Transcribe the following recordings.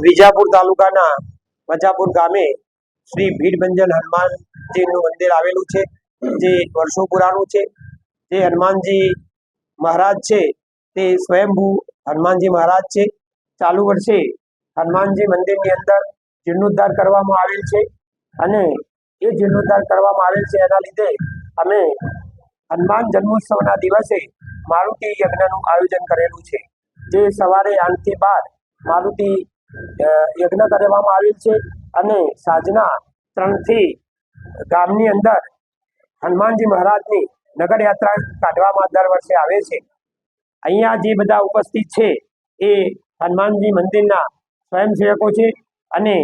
વિજાપુર તાલુકાના વજાપુર ગામે શ્રી ભીડભંજન હનુમાનજીનું મંદિર આવેલું છે, જે વર્ષો પુરાણું છે. જે હનુમાનજી મહારાજ છે તે સ્વયંભૂ હનુમાનજી મહારાજ છે. ચાલુ વર્ષે હનુમાનજી મંદિરની અંદર જીર્ણોદ્ધાર કરવામાં આવેલ છે અને એ જીર્ણોદ્ધાર કરવામાં આવેલ છે એના લીધે અમે હનુમાન જન્મોત્સવના દિવસે મારુતિ યજ્ઞનું આયોજન કરેલું છે, જે સવારે 8 થી 12 મારુતિ યજ્ઞ કરવામાં આવેલ છે અને સાંજના 3 થી ગામની અંદર હનુમાનજી મહારાજની નગરયાત્રા કાઢવામાં દર વર્ષે આવે છે. અહીંયા જે બધા ઉપસ્થિત છે એ હનુમાનજી મંદિરના સ્વયંસેવકો છે અને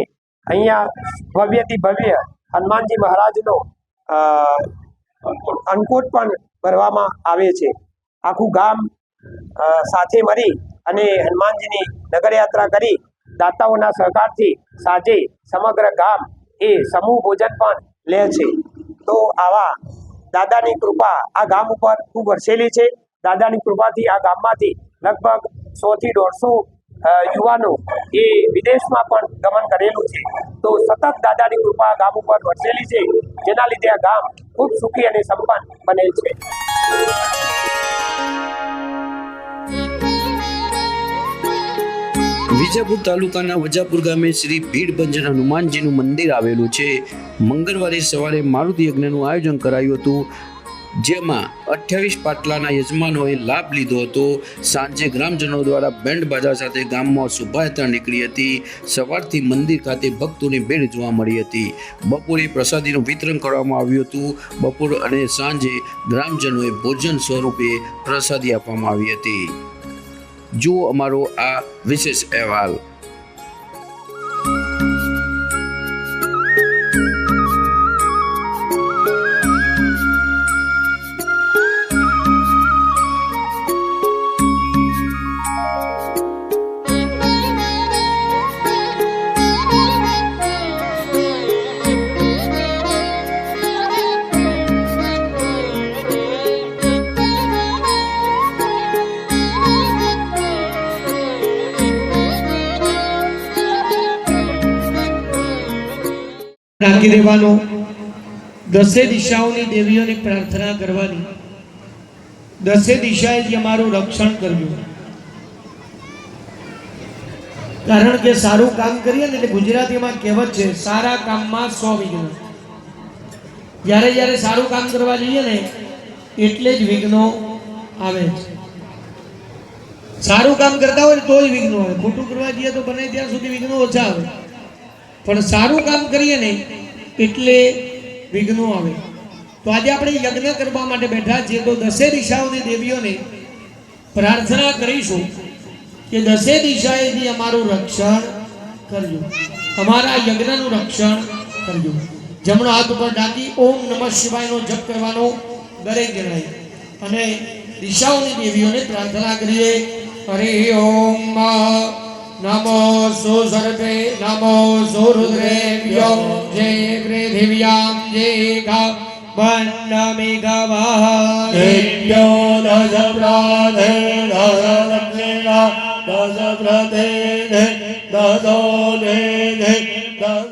અહીંયા ભવ્યથી ભવ્ય હનુમાનજી મહારાજનો અંકુટ પણ ભરવામાં આવે છે. આખું ગામ સાથે મળી અને હનુમાનજીની નગરયાત્રા કરી દાતાઓના સહકારથી સાંજે સમગ્ર ગામ એ સમૂહ ભોજન પણ લે છે. તો આવા દાદાની કૃપા આ ગામ ઉપર ખૂબ વરસેલી છે. દાદાની કૃપાથી આ ગામમાંથી લગભગ 100 થી 150 યુવાનો એ વિદેશમાં પણ ગમન કરેલું છે. તો સતત દાદાની કૃપા ગામ ઉપર વરસેલી છે, જેના લીધે આ ગામ ખૂબ સુખી અને સંપન્ન બનેલ છે. વિજાપુર તાલુકાના વજાપુર ગામે શ્રી ભીડભંજન હનુમાનજીનું મંદિર આવેલું છે. મંગળવારે સવારે મારુતિ યજ્ઞનું આયોજન કરાયું હતું, જેમાં 28 પાટલાના યજમાનોએ લાભ લીધો હતો. સાંજે ગ્રામજનો દ્વારા બેન્ડ બાજા સાથે ગામમાં શોભાયાત્રા નીકળી હતી. સવારથી મંદિર ખાતે ભક્તોની ભીડ જોવા મળી હતી. બપોરે પ્રસાદીનું વિતરણ કરવામાં આવ્યું હતું. બપોર અને સાંજે ગ્રામજનોએ ભોજન સ્વરૂપે પ્રસાદી આપવામાં આવી હતી. જુઓ અમારો આ વિશેષ અહેવાલ. રાખી દેવાનો, 10 દિશાઓની દેવીઓને પ્રાર્થના કરવાની, 10 દિશાએથી અમારું રક્ષણ કરવું. કારણ કે સારું કામ કરીએ ને એટલે ગુજરાતીમાં કહેવત છે, સારા કામમાં 100 વિઘ્ન. જ્યારે જ્યારે સારું કામ કરવા જઈએ ને એટલે જ વિઘ્નો આવે છે. સારું કામ કરતા હોય તો જ વિઘ્નો આવે, ખોટું કરવા જઈએ તો બને ત્યાં સુધી વિઘ્નો ઓછા આવે, પણ સારું કામ કરીએ ને એટલે વિઘ્નો આવે. તો આજે આપણે યજ્ઞ કરવા માટે બેઠા છીએ, તો 10 દિશાઓની દેવીઓને પ્રાર્થના કરીશું કે 10 દિશાએથી અમારું રક્ષણ કરજો, અમારા યજ્ઞનું રક્ષણ કરજો. જમણો હાથ ઉપર ઢાંકી ઓમ નમઃ શિવાયનો જપ કરવાનો દરેક જણાય અને દિશાઓની દેવીઓને પ્રાર્થના કરીએ. હરિ ઓમ નમો સર્વે નમો રુદ્રેભ્યો જય પૃથિવ્યામ જય ગા વન્નમેઘવાહેભ્યો દશ પ્રાધે દશ દક્ષિણા દશ પ્રદે દશો દે દશ